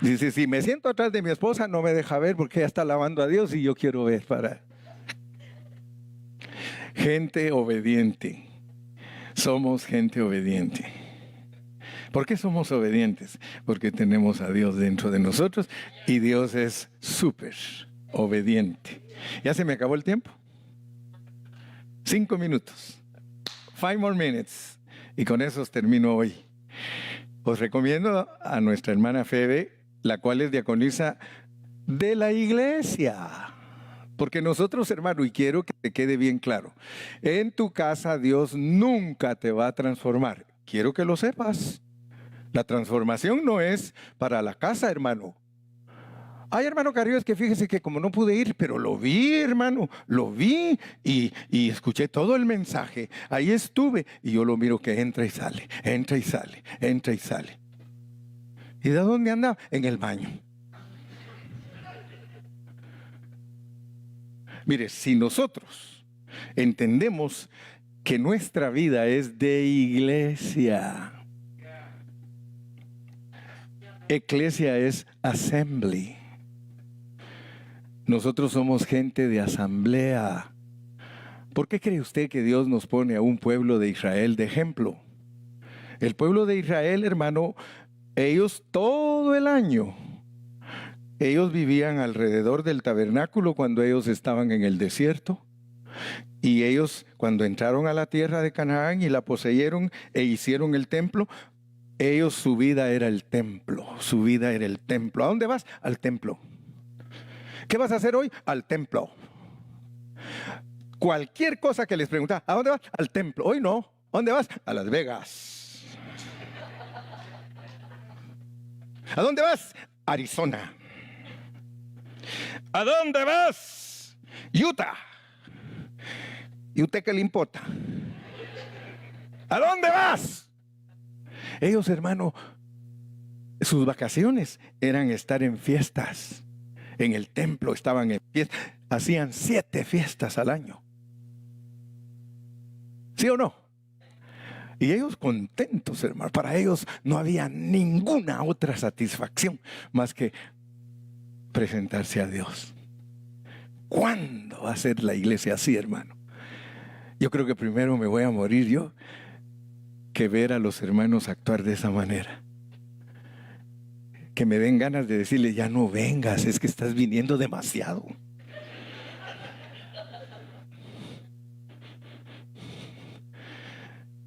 Speaker 1: dice, si me siento atrás de mi esposa no me deja ver porque ella está alabando a Dios y yo quiero ver para... Gente obediente. Somos gente obediente. ¿Por qué somos obedientes? Porque tenemos a Dios dentro de nosotros y Dios es súper obediente. Ya se me acabó el tiempo. 5 minutos. 5 more minutes. Y con eso termino hoy. Os recomiendo a nuestra hermana Febe, la cual es diaconisa de la iglesia. Porque nosotros, hermano, y quiero que te quede bien claro, en tu casa Dios nunca te va a transformar. Quiero que lo sepas. La transformación no es para la casa, hermano. Ay, hermano Carrillo, es que fíjese que como no pude ir, pero lo vi, hermano, lo vi y escuché todo el mensaje. Ahí estuve y yo lo miro que entra y sale, entra y sale, entra y sale. ¿Y de dónde anda? En el baño. Mire, si nosotros entendemos que nuestra vida es de iglesia, eclesia es assembly. Nosotros somos gente de asamblea. ¿Por qué cree usted que Dios nos pone a un pueblo de Israel de ejemplo? El pueblo de Israel, hermano, ellos todo el año, ellos vivían alrededor del tabernáculo cuando ellos estaban en el desierto. Y ellos, cuando entraron a la tierra de Canaán y la poseyeron e hicieron el templo, ellos, su vida era el templo. Su vida era el templo. ¿A dónde vas? Al templo. ¿Qué vas a hacer hoy? Al templo. Cualquier cosa que les preguntaba, ¿a dónde vas? Al templo. Hoy no. ¿A dónde vas? A Las Vegas. ¿A dónde vas? Arizona. ¿A dónde vas? Utah. ¿Y usted qué le importa? ¿A dónde vas? Ellos, hermano, sus vacaciones eran estar en fiestas. En el templo estaban en fiestas. Hacían 7 fiestas al año. ¿Sí o no? Y ellos contentos, hermano. Para ellos no había ninguna otra satisfacción más que presentarse a Dios. ¿Cuándo va a ser la iglesia así, hermano? Yo creo que primero me voy a morir yo que ver a los hermanos actuar de esa manera. Que me den ganas de decirle, ya no vengas, es que estás viniendo demasiado.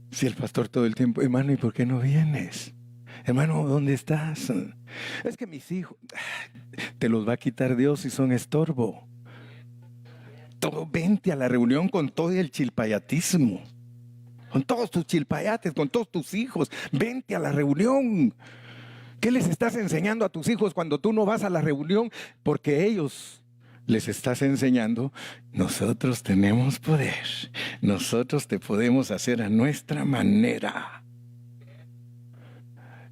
Speaker 1: Si el pastor todo el tiempo, hermano, ¿y por qué no vienes? Hermano, ¿dónde estás? Es que mis hijos, te los va a quitar Dios si son estorbo. Vente a la reunión con todo el chilpayatismo, con todos tus chilpayates, con todos tus hijos. Vente a la reunión. ¿Qué les estás enseñando a tus hijos cuando tú no vas a la reunión? Porque ellos les estás enseñando, nosotros tenemos poder, nosotros te podemos hacer a nuestra manera.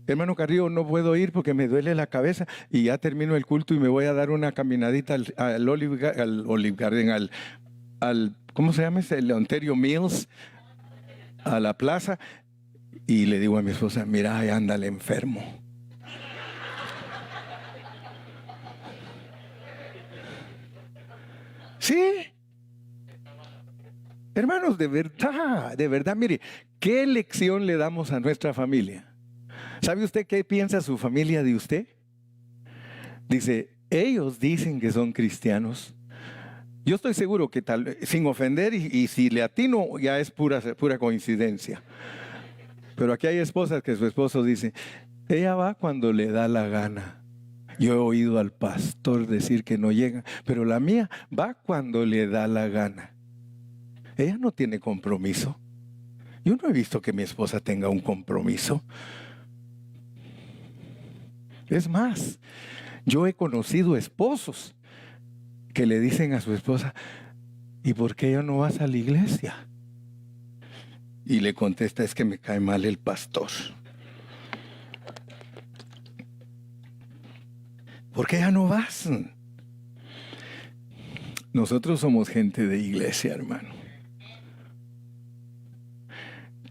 Speaker 1: Hermano Carrillo, no puedo ir porque me duele la cabeza y ya termino el culto y me voy a dar una caminadita al Olive Garden, ¿cómo se llama ese? El Ontario Mills, a la plaza. Y le digo a mi esposa, mira, ahí anda el enfermo. Sí, hermanos, de verdad, mire, ¿qué lección le damos a nuestra familia? ¿Sabe usted qué piensa su familia de usted? Dice, ellos dicen que son cristianos. Yo estoy seguro que sin ofender, y si le atino ya es pura coincidencia. Pero aquí hay esposas que su esposo dice, ella va cuando le da la gana. Yo he oído al pastor decir que no llega, pero la mía va cuando le da la gana. Ella no tiene compromiso. Yo no he visto que mi esposa tenga un compromiso. Es más, yo he conocido esposos que le dicen a su esposa, ¿y por qué ya no vas a la iglesia? Y le contesta, es que me cae mal el pastor. ¿Por qué ya no vas? Nosotros somos gente de iglesia, hermano.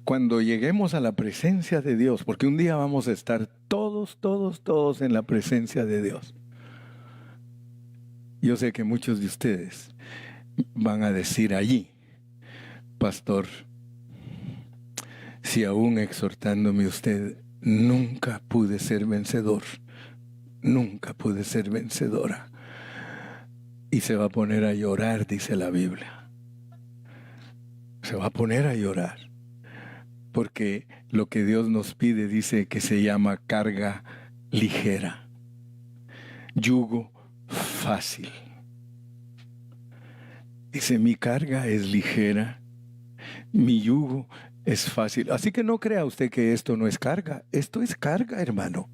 Speaker 1: Cuando lleguemos a la presencia de Dios, porque un día vamos a estar todos en la presencia de Dios. Yo sé que muchos de ustedes van a decir allí, pastor, si aún exhortándome usted, nunca pude ser vencedor, nunca pude ser vencedora. Y se va a poner a llorar, dice la Biblia. Se va a poner a llorar. Porque lo que Dios nos pide dice que se llama carga ligera, yugo fácil. Dice, mi carga es ligera, mi yugo es fácil. Así que no crea usted que esto no es carga. Esto es carga, hermano,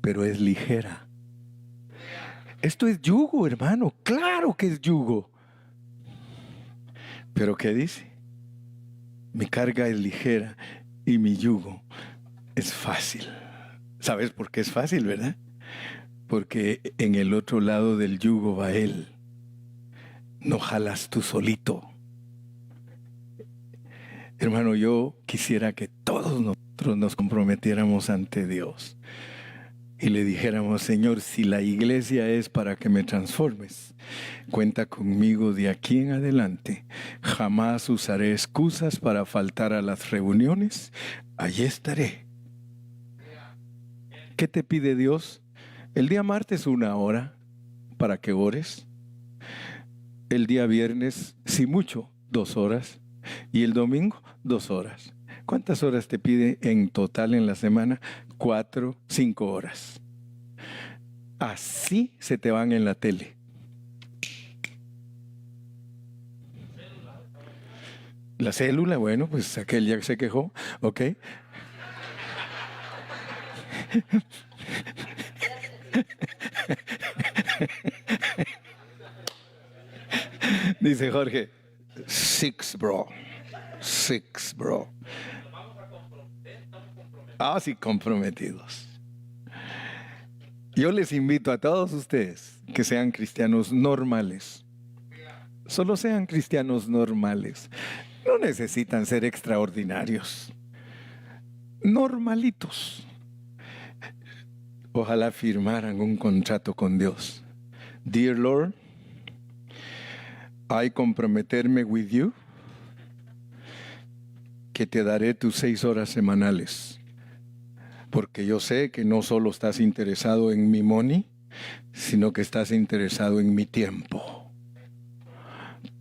Speaker 1: pero es ligera. Esto es yugo, hermano. Claro que es yugo. ¿Pero qué dice? Mi carga es ligera y mi yugo es fácil. ¿Sabes por qué es fácil, verdad? Porque en el otro lado del yugo va Él. No jalas tú solito. Hermano, yo quisiera que todos nosotros nos comprometiéramos ante Dios y le dijéramos, Señor, si la iglesia es para que me transformes, cuenta conmigo de aquí en adelante. Jamás usaré excusas para faltar a las reuniones. Allí estaré. ¿Qué te pide Dios? El día martes 1 hora para que ores. El día viernes, si mucho, 2 horas. Y el domingo, 2 horas. ¿Cuántas horas te pide en total en la semana? 4, 5 horas. Así se te van en la tele. La célula, bueno, pues aquel ya se quejó, ¿ok? Dice Jorge, 6, bro. 6, bro. Ah, sí, comprometidos. Yo les invito a todos ustedes que sean cristianos normales. Solo sean cristianos normales. No necesitan ser extraordinarios. Normalitos. Ojalá firmaran un contrato con Dios. Dear Lord, I comprometerme with you que te daré tus 6 horas semanales. Porque yo sé que no solo estás interesado en mi money, sino que estás interesado en mi tiempo.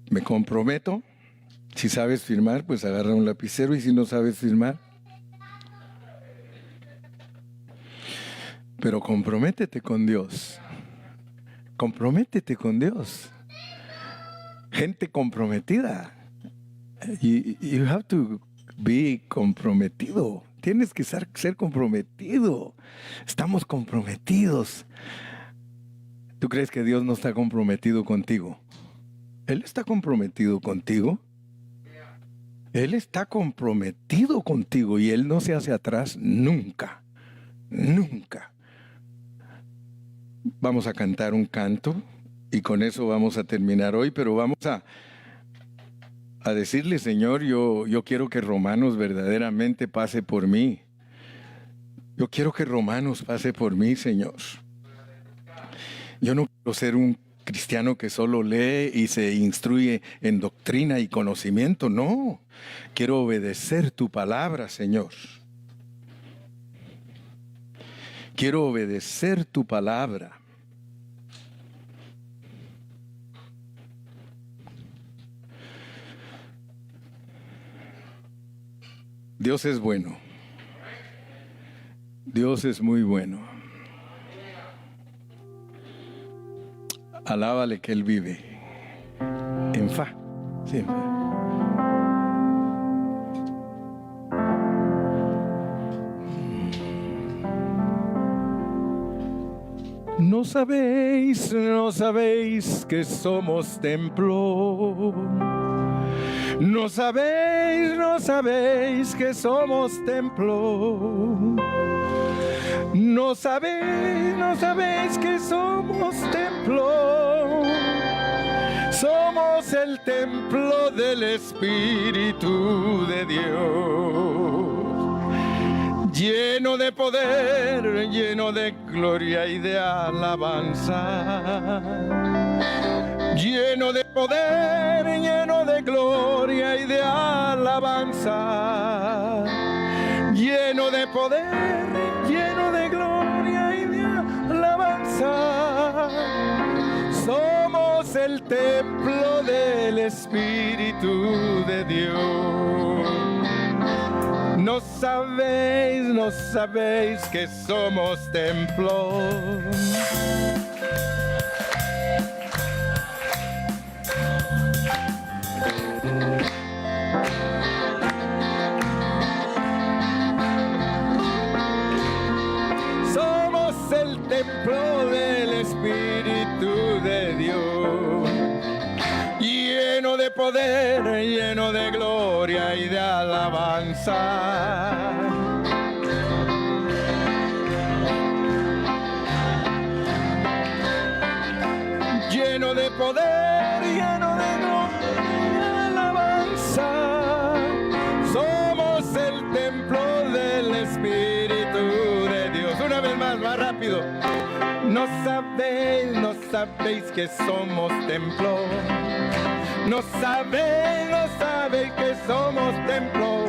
Speaker 1: Me comprometo. Si sabes firmar, pues agarra un lapicero, y si no sabes firmar, Pero comprométete con Dios. Comprométete con Dios. Gente comprometida. You have to be comprometido. Tienes que ser comprometido. Estamos comprometidos. ¿Tú crees que Dios no está comprometido contigo? Él está comprometido contigo. Él está comprometido contigo y Él no se hace atrás nunca. Nunca. Vamos a cantar un canto y con eso vamos a terminar hoy, pero vamos a decirle, Señor, yo quiero que Romanos verdaderamente pase por mí. Yo quiero que Romanos pase por mí, Señor. Yo no quiero ser un cristiano que solo lee y se instruye en doctrina y conocimiento. No, quiero obedecer tu palabra, Señor. Quiero obedecer tu palabra. Dios es bueno. Dios es muy bueno. Alábale que Él vive. En fa. Sí, en fa. No sabéis que somos templo. No sabéis que somos templo. No sabéis que somos templo. Somos el templo del Espíritu de Dios. Lleno de poder, lleno de gloria y de alabanza. Lleno de poder, lleno de gloria y de alabanza. Lleno de poder, lleno de gloria y de alabanza. Somos el templo del Espíritu de Dios. No sabéis que somos templo. Somos el templo del Espíritu de Dios. Lleno de poder, lleno de gloria y de alabanza. Lleno de poder, lleno de gloria y de alabanza. Somos el templo del Espíritu de Dios. Una vez más rápido. No sabéis que somos templo. No sabéis que somos templo.